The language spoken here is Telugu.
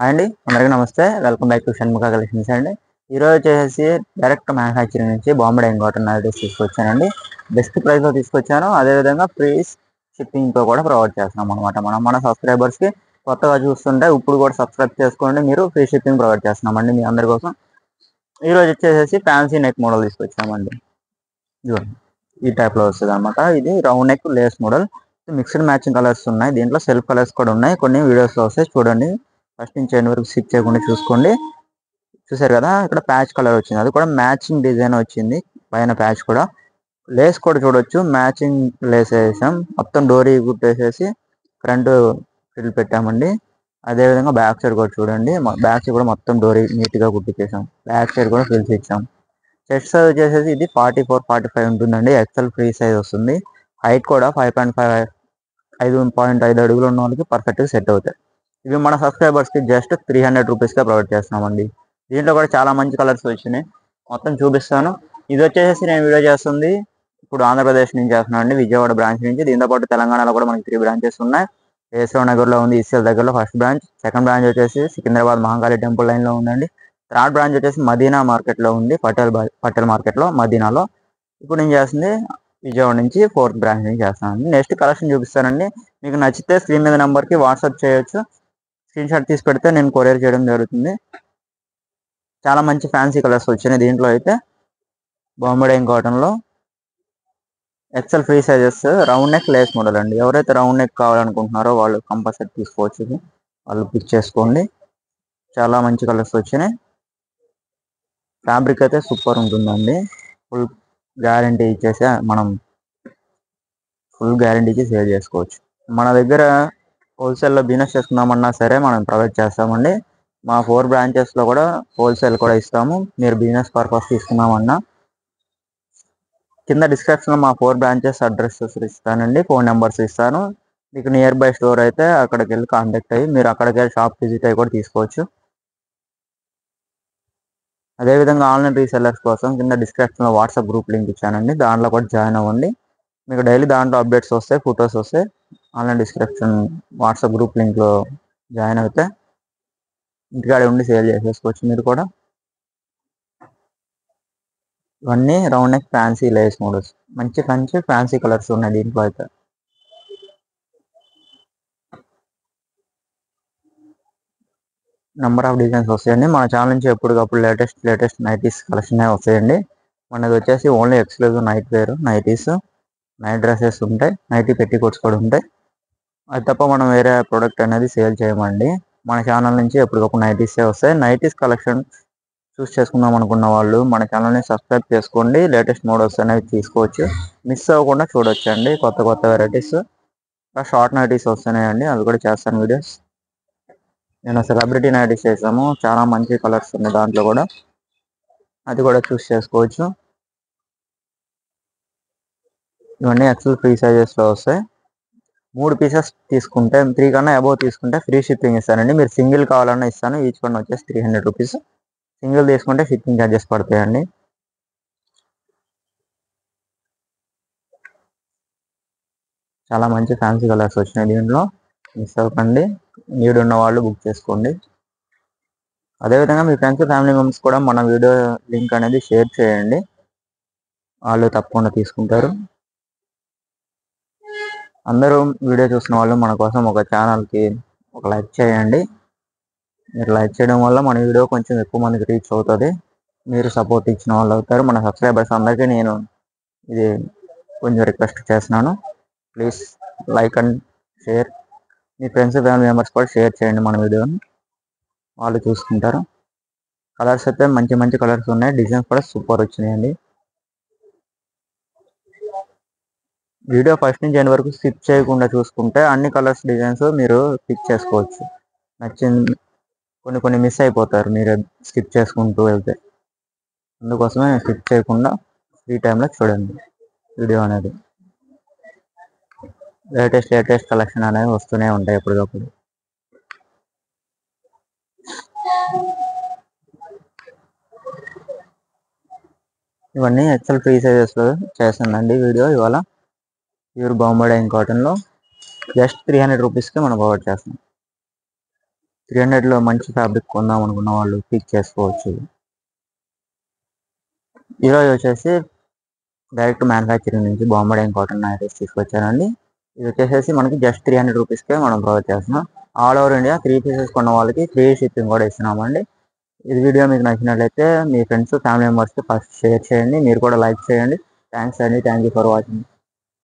అండి అందరికీ నమస్తే. Welcome back to Shanmukha collections అండి. ఈరోజు వచ్చేసి డైరెక్ట్ మ్యానుఫ్యాక్చరింగ్ నుంచి బాంబే డైయింగ్ కాటన్ నైటీస్ తీసుకొచ్చానండి. బెస్ట్ ప్రైస్లో తీసుకొచ్చాను. అదేవిధంగా ఫ్రీ షిప్పింగ్తో కూడా ప్రొవైడ్ చేస్తున్నాం అనమాట. మన సబ్స్క్రైబర్స్కి కొత్తగా చూస్తుంటే ఇప్పుడు కూడా సబ్స్క్రైబ్ చేసుకోండి. మీరు ఫ్రీ షిప్పింగ్ ప్రొవైడ్ చేస్తున్నామండి మీ అందరి కోసం. ఈరోజు వచ్చేసి ఫ్యాన్సీ నెక్ మోడల్ తీసుకొచ్చామండి. చూడండి ఈ టైప్లో వస్తుంది అనమాట. ఇది round neck lace model. Mixed matching colours ఉన్నాయి. దీంట్లో సెల్ఫ్ కలర్స్ కూడా ఉన్నాయి. కొన్ని వీడియోస్లో వస్తాయి చూడండి. ఫస్ట్ నుంచి ఎండ్ వరకు స్కిప్ చేయకుండా చూసుకోండి. చూసారు కదా, ఇక్కడ ప్యాచ్ కలర్ వచ్చింది. అది కూడా మ్యాచింగ్ డిజైన్ వచ్చింది. పైన ప్యాచ్ కూడా లేస్ కూడా చూడొచ్చు. మ్యాచింగ్ లేస్ వేసాం. మొత్తం డోరీ కుట్టేసేసి ఫ్రంట్ ఫిల్ పెట్టామండి. అదేవిధంగా బ్యాక్ సైడ్ కూడా చూడండి. బ్యాక్ సైడ్ కూడా మొత్తం డోరీ నీట్గా కుట్టించేసాం. బ్యాక్ సైడ్ కూడా ఫిల్స్ ఇచ్చాం. చెస్ట్ సైజ్ వచ్చేసి ఇది 44-45 ఉంటుందండి. ఎక్సెల్ ఫ్రీ సైజ్ వస్తుంది. హైట్ కూడా 5.5 అడుగులు ఉన్న వాళ్ళకి పర్ఫెక్ట్గా సెట్ అవుతాయి. ఇవి మన సబ్స్క్రైబర్స్కి జస్ట్ 300 రూపీస్గా ప్రొవైడ్ చేస్తున్నామండి. దీంట్లో కూడా చాలా మంచి కలర్స్ వచ్చినాయి. మొత్తం చూపిస్తాను. ఇది వచ్చేసి నేను వీడియో చేస్తుంది ఇప్పుడు ఆంధ్రప్రదేశ్ నుంచి చేస్తున్నాను అండి, విజయవాడ బ్రాంచ్ నుంచి. దీంతోపాటు తెలంగాణలో కూడా మనకి 3 బ్రాంచెస్ ఉన్నాయి. కేశవ్ నగర్లో ఉంది, ఈసీఎల్ దగ్గరలో ఫస్ట్ బ్రాంచ్. సెకండ్ బ్రాంచ్ వచ్చేసి సికింద్రాబాద్ మహంకాళి టెంపుల్ లైన్లో ఉందండి. థర్డ్ బ్రాంచ్ వచ్చేసి మదీనా మార్కెట్లో ఉంది, పటేల్ మార్కెట్లో మదీనాలో. ఇప్పుడు నేను చేస్తుంది విజయవాడ నుంచి 4th బ్రాంచ్ నుంచి చేస్తానండి. నెక్స్ట్ కలెక్షన్ చూపిస్తానండి. మీకు నచ్చితే స్క్రీన్ మీద నెంబర్కి వాట్సాప్ చేయొచ్చు. స్క్రీన్ షాట్ తీసి పెడితే నేను కొరియర్ చేయడం జరుగుతుంది. చాలా మంచి ఫ్యాన్సీ కలర్స్ వచ్చినాయి. దీంట్లో అయితే బాంబే డైయింగ్ కాటన్లో excel free sizes round neck lace model అండి. ఎవరైతే రౌండ్ నెక్ కావాలనుకుంటున్నారో వాళ్ళు కంపల్సరీ తీసుకోవచ్చు. వాళ్ళు పిక్ చేసుకోండి. చాలా మంచి కలర్స్ వచ్చినాయి. ఫ్యాబ్రిక్ అయితే సూపర్ ఉంటుందండి. ఫుల్ గ్యారంటీ ఇచ్చేసి మనం ఫుల్ గ్యారంటీకి సేల్ చేసుకోవచ్చు. మన దగ్గర హోల్సేల్లో బిజినెస్ చేసుకుందామన్నా సరే మనం ప్రొవైడ్ చేస్తామండి. మా 4 బ్రాంచెస్లో కూడా హోల్సేల్ కూడా ఇస్తాము. మీరు బిజినెస్ పర్పస్ తీసుకుందామన్నా కింద డిస్క్రిప్షన్లో మా 4 బ్రాంచెస్ అడ్రస్ ఇస్తానండి, ఫోన్ నెంబర్స్ ఇస్తాను. మీకు నియర్ బై స్టోర్ అయితే అక్కడికి వెళ్ళి కాంటాక్ట్ అయ్యి మీరు అక్కడికి వెళ్ళి షాప్ విజిట్ అయ్యి కూడా తీసుకోవచ్చు. అదేవిధంగా ఆన్లైన్ రీసెల్లర్స్ కోసం కింద డిస్క్రిప్షన్లో వాట్సాప్ గ్రూప్ లింక్ ఇచ్చానండి. దాంట్లో కూడా జాయిన్ అవ్వండి. మీకు డైలీ దాంట్లో అప్డేట్స్ వస్తాయి, ఫొటోస్ వస్తాయి. ఆన్లైన్ డిస్క్రిప్షన్ వాట్సాప్ గ్రూప్ లింక్లో జాయిన్ అయితే ఇంటికాడ ఉండి సేల్ చేసేసుకోవచ్చు మీరు కూడా. ఇవన్నీ round neck fancy lace models. మంచి మంచి ఫ్యాన్సీ కలర్స్ ఉన్నాయి దీంట్లో అయితే. నెంబర్ ఆఫ్ డిజైన్స్ వస్తాయండి. మన ఛానల్ నుంచి ఎప్పటికప్పుడు లేటెస్ట్ నైటీస్ కలెక్షన్ వస్తాయండి. మనది వచ్చేసి only exclusive night wear nighties, night dresses ఉంటాయి, నైటీ పెట్టికోట్స్ కూడా ఉంటాయి. అది తప్ప మనం వేరే ప్రోడక్ట్ అనేది సేల్ చేయమండి. మన ఛానల్ నుంచి ఎప్పటికప్పుడు నైటీసే వస్తాయి. నైటీస్ కలెక్షన్ చూస్ చేసుకుందాం అనుకున్న వాళ్ళు మన ఛానల్ని సబ్స్క్రైబ్ చేసుకోండి. లేటెస్ట్ మోడల్స్ అనేవి తీసుకోవచ్చు. మిస్ అవ్వకుండా చూడొచ్చు అండి. కొత్త వెరైటీస్ షార్ట్ నైటీస్ వస్తున్నాయండి, అవి కూడా చేస్తాను వీడియోస్. నేను సెలబ్రిటీ నైటీస్ చేసాము. చాలా మంచి కలర్స్ ఉన్నాయి దాంట్లో కూడా, అది కూడా చూస్ చేసుకోవచ్చు. ఇవన్నీ ఎక్సెల్ ఫ్రీ సైజెస్లో వస్తాయి. 3 పీసెస్ తీసుకుంటే 3 కన్నా అబోవ్ తీసుకుంటే ఫ్రీ షిప్పింగ్ ఇస్తానండి. మీరు సింగిల్ కావాలన్నా ఇస్తాను. ఈచ్ వన్ వచ్చేసి 300 రూపీస్. సింగిల్ తీసుకుంటే షిప్పింగ్ ఛార్జెస్ పడతాయండి. చాలా మంచి ఫ్యాన్సీ కలర్స్ వచ్చినాయి దీంట్లో. మిస్ అవ్వకండి. నీడ్ ఉన్న వాళ్ళు బుక్ చేసుకోండి. అదేవిధంగా మీ ఫ్రెండ్స్ ఫ్యామిలీ మెంబర్స్ కూడా మన వీడియో లింక్ అనేది షేర్ చేయండి. వాళ్ళు తప్పకుండా తీసుకుంటారు. అందరూ వీడియో చూసిన వాళ్ళు మన కోసం ఒక ఛానల్కి ఒక లైక్ చేయండి. మీరు లైక్ చేయడం వల్ల మన వీడియో కొంచెం ఎక్కువ మందికి రీచ్ అవుతుంది. మీరు సపోర్ట్ ఇచ్చిన వాళ్ళు అవుతారు. మన సబ్స్క్రైబర్స్ అందరికీ నేను ఇది కొంచెం రిక్వెస్ట్ చేస్తున్నాను. Please like and share. Me friends family members కూడా షేర్ చేయండి మన వీడియోని, వాళ్ళు చూసుకుంటారు. కలర్స్ అయితే మంచి మంచి కలర్స్ ఉన్నాయి. డిజైన్స్ కూడా సూపర్ వచ్చినాయండి. వీడియో ఫస్ట్ నుంచి ఎండ్ వరకు స్కిప్ చేయకుండా చూసుకుంటే అన్ని కలర్స్ డిజైన్స్ మీరు పిక్ చేసుకోవచ్చు. నచ్చింది కొన్ని మిస్ అయిపోతారు మీరు స్కిప్ చేసుకుంటూ వెళ్తే. అందుకోసమే స్కిప్ చేయకుండా ఫ్రీ టైంలో చూడండి వీడియో అనేది. లేటెస్ట్ కలెక్షన్ అనేవి వస్తూనే ఉంటాయి ఎప్పటికప్పుడు. ఇవన్నీ ఎక్సెల్ ఫ్రీ సైజెస్లో చేస్తుందండి వీడియో ఇవాళ. ప్యూర్ బాంబే డైయింగ్ కాటన్లో జస్ట్ 300 రూపీస్కి మనం ప్రొవైడ్ చేస్తాం. 300లో మంచి ఫ్యాబ్రిక్ కొందాం అనుకున్న వాళ్ళు పిక్ చేసుకోవచ్చు. ఈరోజు వచ్చేసి డైరెక్ట్ మ్యానుఫ్యాక్చరింగ్ నుంచి బాంబే కాటన్ నైటీస్ తీసుకొచ్చానండి. ఇది వచ్చేసి మనకి జస్ట్ 300 రూపీస్కే మనం ప్రొవైడ్ చేస్తున్నాం. ఆల్ ఓవర్ ఇండియా 3 పీసెస్ కొన్న వాళ్ళకి ఫ్రీ షిప్పింగ్ కూడా ఇస్తున్నామండి. ఇది వీడియో మీకు నచ్చినట్లయితే మీ ఫ్రెండ్స్ ఫ్యామిలీ మెంబర్స్కి ఫస్ట్ షేర్ చేయండి. మీరు కూడా లైక్ చేయండి. థ్యాంక్స్ అండి. Thank you for watching.